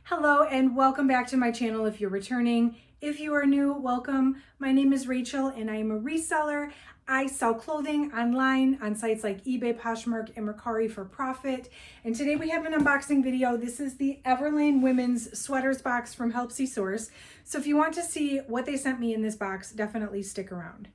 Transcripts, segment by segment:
Hello and welcome back to my channel if you're returning. If you are new, welcome. My name is Rachel and I am a reseller. I sell clothing online on sites like eBay, Poshmark, and Mercari for profit. And today we have an unboxing video. This is the Everlane women's sweaters box from Helpsy source. So if you want to see what they sent me in this box, definitely stick around.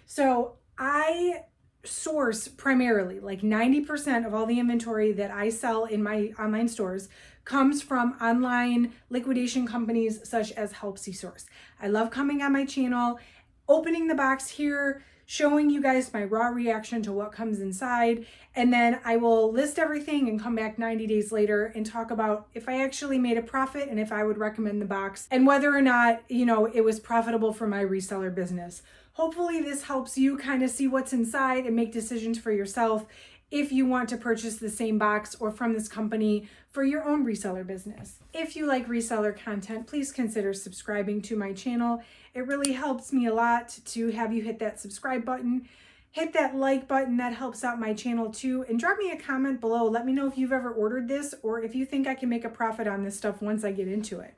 So I source primarily like 90% of all the inventory that I sell in my online stores comes from online liquidation companies such as Helpsy source. I love coming on my channel, opening the box here, showing you guys my raw reaction to what comes inside, and then I will list everything and come back 90 days later and talk about if I actually made a profit and if I would recommend the box and whether or not, it was profitable for my reseller business. Hopefully this helps you kind of see what's inside and make decisions for yourself if you want to purchase the same box or from this company for your own reseller business. If you like reseller content, please consider subscribing to my channel. It really helps me a lot to have you hit that subscribe button. Hit that like button, that helps out my channel too. And drop me a comment below. Let me know if you've ever ordered this or if you think I can make a profit on this stuff once I get into it.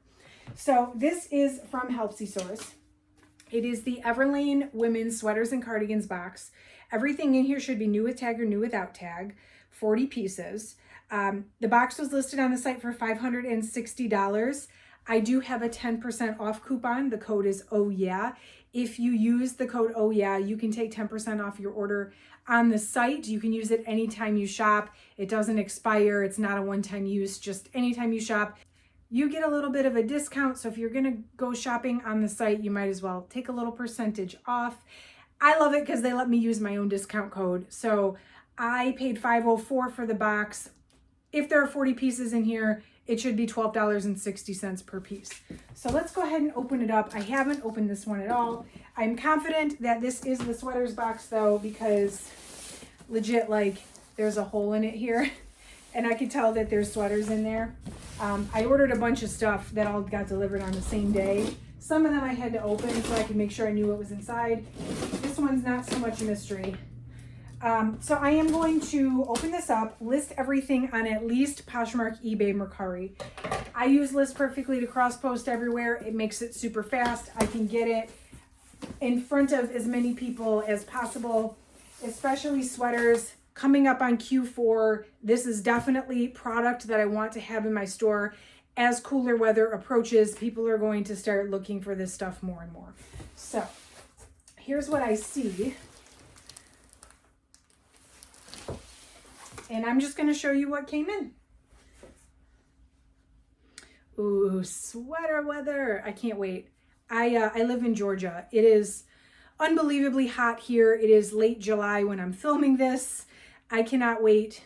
So this is from Helpsy source. It is the Everlane women's sweaters and cardigans box. Everything in here should be new with tag or new without tag, 40 pieces. The box was listed on the site for $560. I do have a 10% off coupon. The code is Oh Yeah. If you use the code Oh Yeah, you can take 10% off your order on the site. You can use it anytime you shop. It doesn't expire. It's not a one-time use, just anytime you shop. You get a little bit of a discount, so if you're gonna go shopping on the site, you might as well take a little percentage off. I love it because they let me use my own discount code. So I paid $504 for the box. If there are 40 pieces in here, it should be $12.60 per piece. So let's go ahead and open it up. I haven't opened this one at all. I'm confident that this is the sweaters box though, because legit, like, there's a hole in it here. And I could tell that there's sweaters in there. I ordered a bunch of stuff that all got delivered on the same day. Some of them I had to open so I could make sure I knew what was inside. This one's not so much a mystery. So I am going to open this up, list everything on at least Poshmark, eBay, Mercari. I use List Perfectly to cross-post everywhere. It makes it super fast. I can get it in front of as many people as possible, especially sweaters. Coming up on Q4, this is definitely product that I want to have in my store. As cooler weather approaches, people are going to start looking for this stuff more and more. So here's what I see. And I'm just going to show you what came in. Ooh, sweater weather. I can't wait. I live in Georgia. It is unbelievably hot here. It is late July when I'm filming this. I cannot wait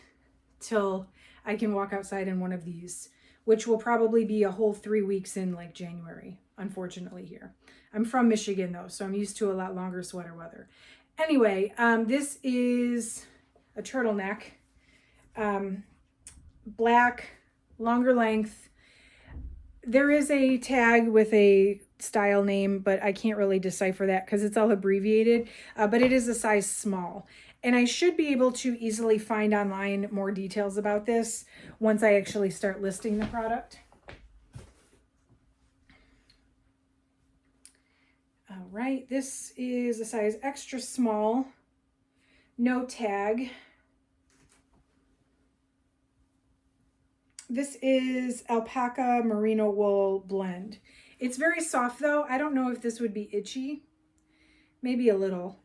till I can walk outside in one of these, which will probably be a whole 3 weeks in like January, unfortunately here. I'm from Michigan though, so I'm used to a lot longer sweater weather. Anyway, this is a turtleneck, black, longer length. There is a tag with a style name, but I can't really decipher that because it's all abbreviated, but it is a size small. And I should be able to easily find online more details about this once I actually start listing the product. All right, this is a size extra small, no tag. This is alpaca merino wool blend. It's very soft though. I don't know if this would be itchy, maybe a little.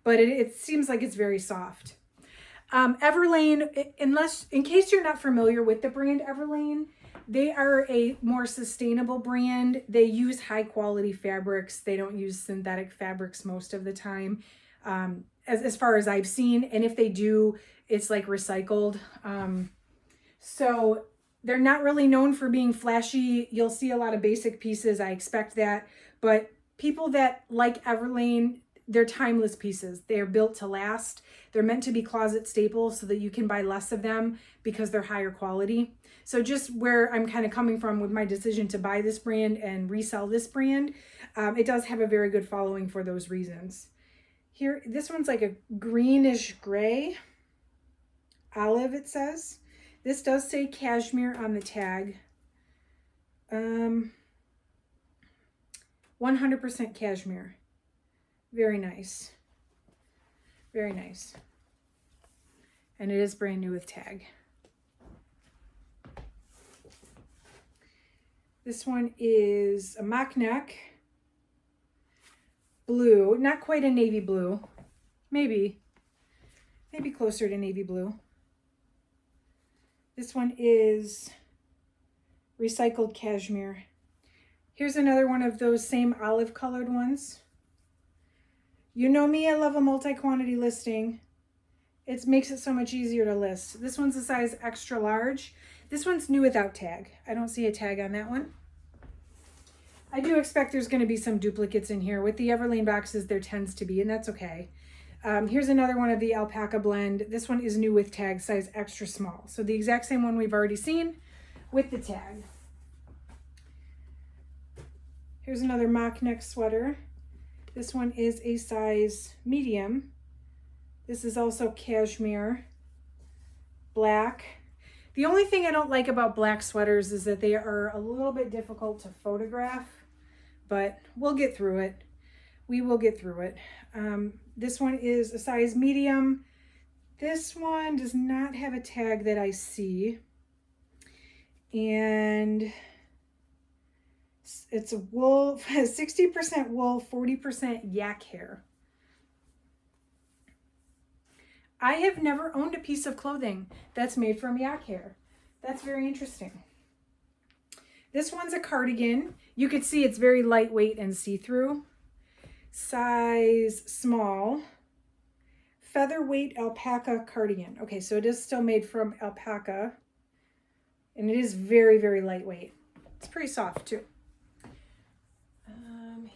But it seems like it's very soft. Everlane, in case you're not familiar with the brand Everlane, they are a more sustainable brand. They use high quality fabrics. They don't use synthetic fabrics most of the time, as far as I've seen. And if they do, it's like recycled. So they're not really known for being flashy. You'll see a lot of basic pieces. I expect that. But people that like Everlane, they're timeless pieces. They are built to last. They're meant to be closet staples so that you can buy less of them because they're higher quality. So just where I'm kind of coming from with my decision to buy this brand and resell this brand, it does have a very good following for those reasons. Here, this one's like a greenish gray, olive it says. This does say cashmere on the tag. 100% cashmere. Very nice. Very nice. And it is brand new with tag. This one is a mock neck. Blue. Not quite a navy blue. Maybe closer to navy blue. This one is recycled cashmere. Here's another one of those same olive colored ones. You know me, I love a multi-quantity listing. It makes it so much easier to list. This one's a size extra large. This one's new without tag. I don't see a tag on that one. I do expect there's going to be some duplicates in here. With the Everlane boxes, there tends to be, and that's okay. Here's another one of the alpaca blend. This one is new with tag, size extra small. So the exact same one we've already seen with the tag. Here's another mock neck sweater. This one is a size medium. This is also cashmere, black. The only thing I don't like about black sweaters is that they are a little bit difficult to photograph, but we'll get through it. We will get through it. This one is a size medium. This one does not have a tag that I see. And it's a wool, 60% wool, 40% yak hair. I have never owned a piece of clothing that's made from yak hair. That's very interesting. This one's a cardigan. You could see it's very lightweight and see-through. Size small. Featherweight alpaca cardigan. Okay, so it is still made from alpaca. And it is very, very lightweight. It's pretty soft too.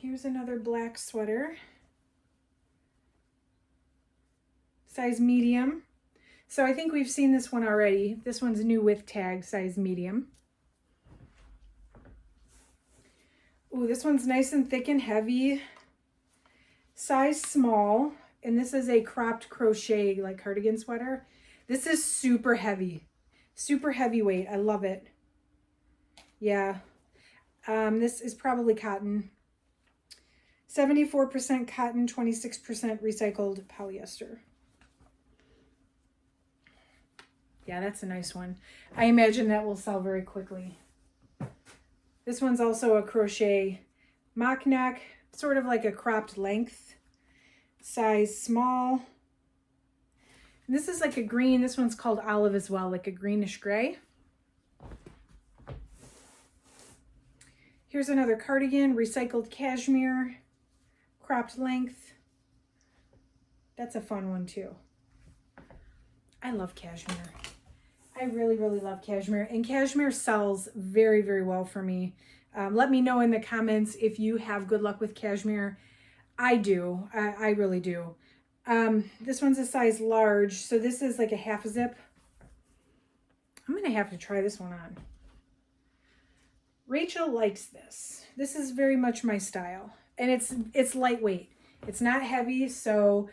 Here's another black sweater. Size medium. So I think we've seen this one already. This one's new with tag, size medium. Ooh, this one's nice and thick and heavy. Size small. And this is a cropped crochet, like cardigan sweater. This is super heavy. Super heavyweight. I love it. Yeah. This is probably cotton. 74% cotton, 26% recycled polyester. Yeah, that's a nice one. I imagine that will sell very quickly. This one's also a crochet mock neck, sort of like a cropped length. Size small. And this is like a green. This one's called olive as well, like a greenish gray. Here's another cardigan, recycled cashmere, cropped length. That's a fun one too. I love cashmere. I really, really love cashmere. And cashmere sells very, very well for me. Let me know in the comments if you have good luck with cashmere. I do. I really do. This one's a size large. So this is like a half zip. I'm going to have to try this one on. Rachel likes this. This is very much my style. And it's lightweight. It's not heavy. So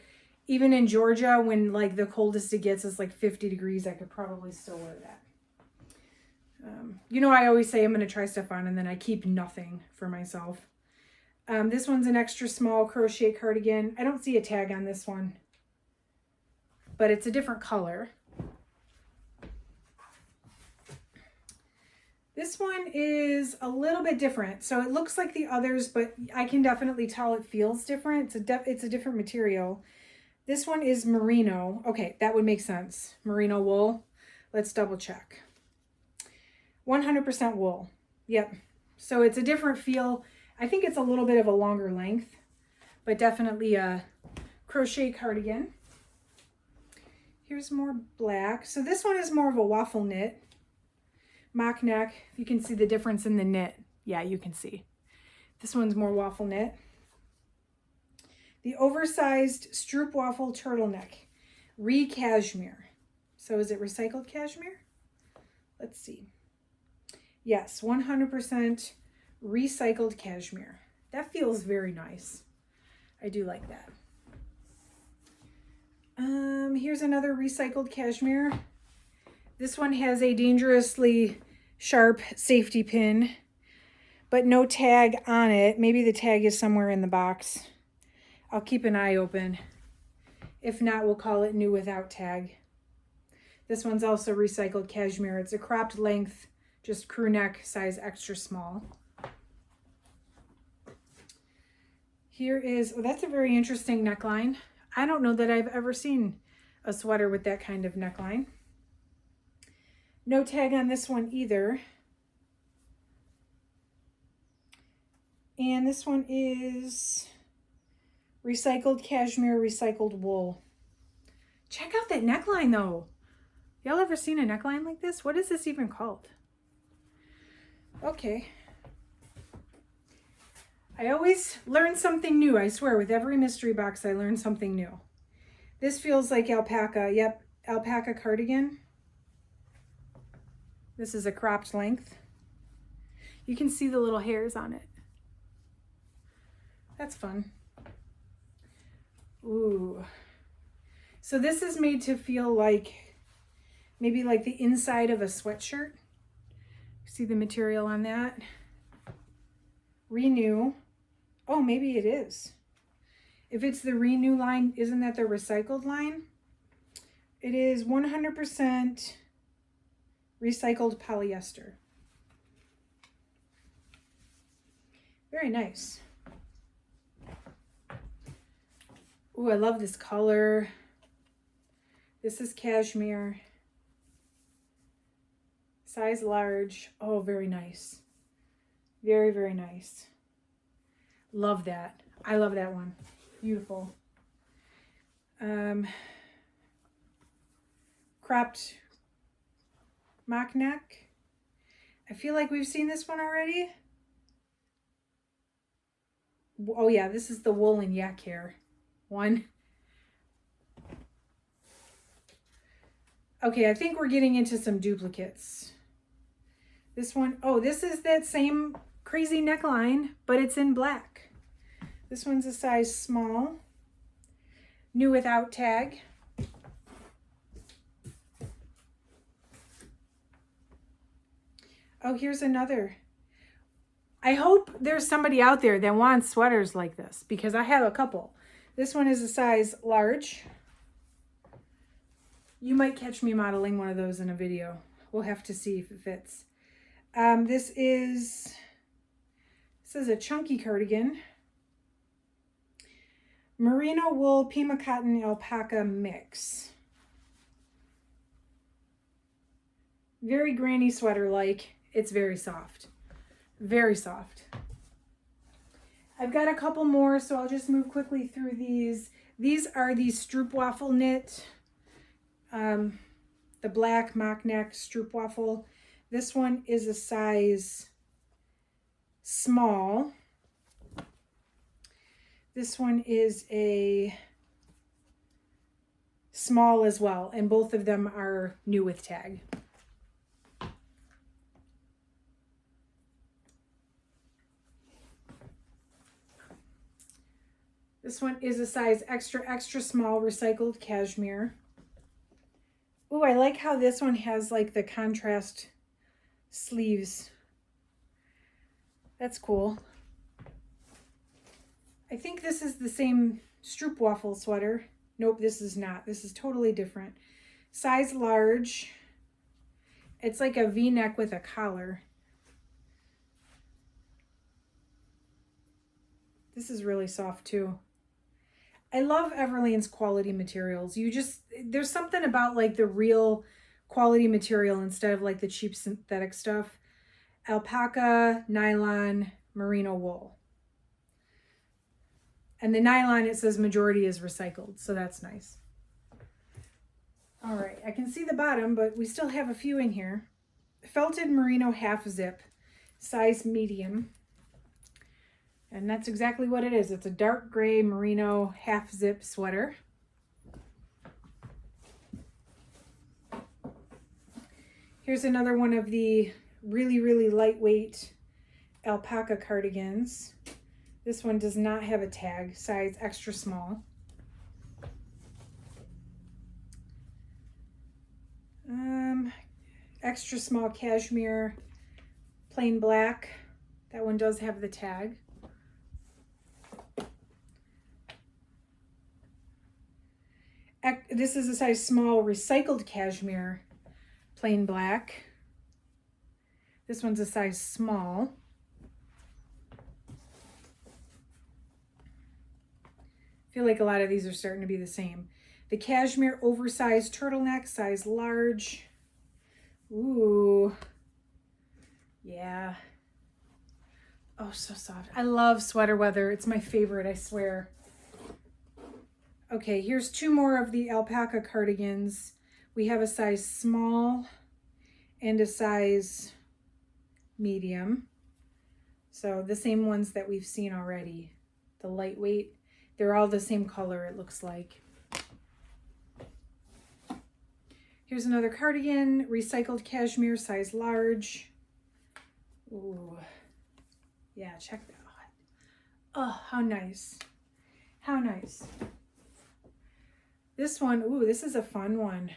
even in Georgia, when like the coldest it gets is like 50 degrees, I could probably still wear that. You know, I always say I'm going to try stuff on and then I keep nothing for myself. This one's an extra small crochet cardigan. I don't see a tag on this one, but it's a different color. This one is a little bit different. So it looks like the others, but I can definitely tell it feels different. It's a different material. This one is merino. Okay, that would make sense. Merino wool. Let's double check. 100% wool. Yep. So it's a different feel. I think it's a little bit of a longer length, but definitely a crochet cardigan. Here's more black. So this one is more of a waffle knit. Mock neck. You can see the difference in the knit. Yeah, you can see. This one's more waffle knit. The oversized Stroop waffle turtleneck. Cashmere. So is it recycled cashmere? Let's see. Yes, 100% recycled cashmere. That feels very nice. I do like that. Here's another recycled cashmere. This one has a dangerously sharp safety pin. but no tag on it. Maybe the tag is somewhere in the box. I'll keep an eye open. If not, we'll call it new without tag. This one's also recycled cashmere. It's a cropped length, just crew neck, size extra small. Here is, oh, that's a very interesting neckline. I don't know that I've ever seen a sweater with that kind of neckline. No tag on this one either. And this one is recycled cashmere, recycled wool. Check out that neckline though. Y'all ever seen a neckline like this? What is this even called? Okay. I always learn something new, I swear. With every mystery box, I learn something new. This feels like alpaca. Yep, alpaca cardigan. This is a cropped length. You can see the little hairs on it. That's fun. Ooh. So this is made to feel like, maybe like the inside of a sweatshirt. See the material on that? Renew. Oh, maybe it is. If it's the Renew line, isn't that the recycled line? It is 100% recycled polyester. Very nice. Ooh, I love this color. This is cashmere. Size large. Oh, very nice. Very, very nice. Love that. I love that one. Beautiful. Cropped mock neck. I feel like we've seen this one already. Oh yeah, this is the wool and yak hair one. Okay, I think we're getting into some duplicates. This one, oh, this is that same crazy neckline, but it's in black. This one's a size small. New without tag. Oh, here's another. I hope there's somebody out there that wants sweaters like this because I have a couple. This one is a size large. You might catch me modeling one of those in a video. We'll have to see if it fits. This is a chunky cardigan. Merino wool, Pima cotton, alpaca mix. Very granny sweater-like. It's very soft. Very soft. I've got a couple more, so I'll just move quickly through these. These are the stroopwafel knit. The black mock neck stroopwafel. This one is a size small. This one is a small as well, and both of them are new with tag. This one is a size extra, extra small recycled cashmere. Ooh, I like how this one has like the contrast sleeves. That's cool. I think this is the same stroopwafel sweater. Nope, this is not. This is totally different. Size large. It's like a V-neck with a collar. This is really soft too. I love Everlane's quality materials. There's something about like the real quality material instead of like the cheap synthetic stuff. Alpaca, nylon, merino wool. And the nylon, it says majority is recycled, so that's nice. All right, I can see the bottom, but we still have a few in here. Felted merino half zip, size medium. And that's exactly what it is. It's a dark gray merino half zip sweater. Here's another one of the really, really lightweight alpaca cardigans. This one does not have a tag, size extra small. Extra small cashmere, plain black. That one does have the tag. This is a size small recycled cashmere, plain black. This one's a size small. I feel like a lot of these are starting to be the same. The cashmere oversized turtleneck, size large. Ooh, yeah. Oh, so soft. I love sweater weather. It's my favorite, I swear. Okay, here's two more of the alpaca cardigans. We have a size small and a size medium. So the same ones that we've seen already. The lightweight, they're all the same color, it looks like. Here's another cardigan, recycled cashmere, size large. Ooh, yeah, check that out. Oh, how nice. How nice. This one, ooh, this is a fun one.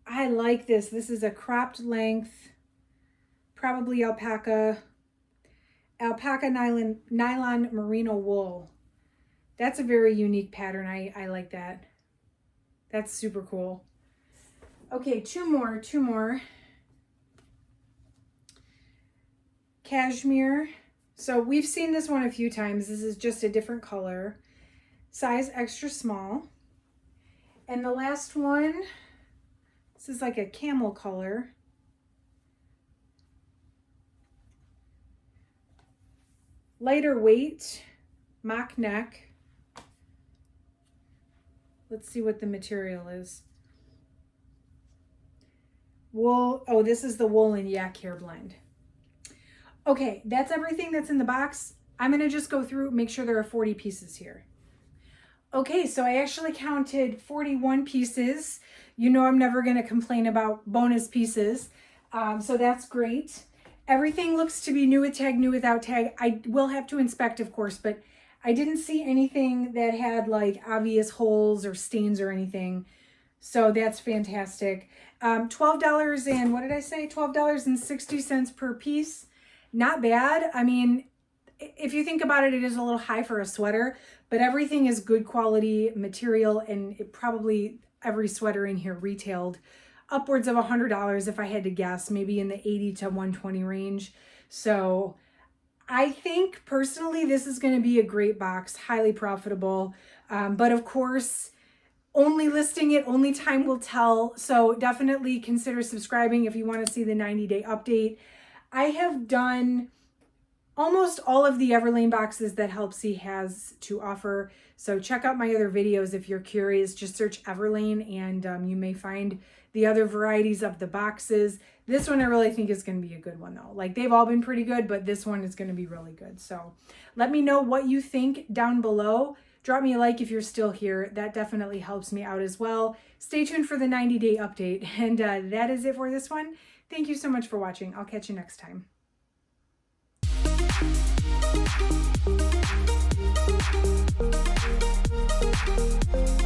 I like this. This is a cropped length, probably alpaca nylon merino wool. That's a very unique pattern. I like that. That's super cool. Okay, two more. Cashmere. So we've seen this one a few times. This is just a different color. Size extra small. And the last one, this is like a camel color. Lighter weight, mock neck. Let's see what the material is. Wool, oh, this is the wool and yak hair blend. Okay, that's everything that's in the box. I'm gonna just go through, make sure there are 40 pieces here. Okay, so I actually counted 41 pieces. You know I'm never gonna complain about bonus pieces, so that's great. Everything looks to be new with tag, new without tag. I will have to inspect, of course, but I didn't see anything that had like obvious holes or stains or anything. So that's fantastic. $12 and what did I say? $12.60 per piece. Not bad. I mean, if you think about it, it is a little high for a sweater, but everything is good quality material, and it probably every sweater in here retailed upwards of $100 if I had to guess, maybe in the 80 to 120 range. So I think personally this is going to be a great box, highly profitable, but of course only listing it, only time will tell. So definitely consider subscribing if you want to see the 90-day update. I have done almost all of the Everlane boxes that Helpsy has to offer. So check out my other videos if you're curious. Just search Everlane and you may find the other varieties of the boxes. This one I really think is going to be a good one though. Like they've all been pretty good, but this one is going to be really good. So let me know what you think down below. Drop me a like if you're still here. That definitely helps me out as well. Stay tuned for the 90-day update. And that is it for this one. Thank you so much for watching. I'll catch you next time. Thank you.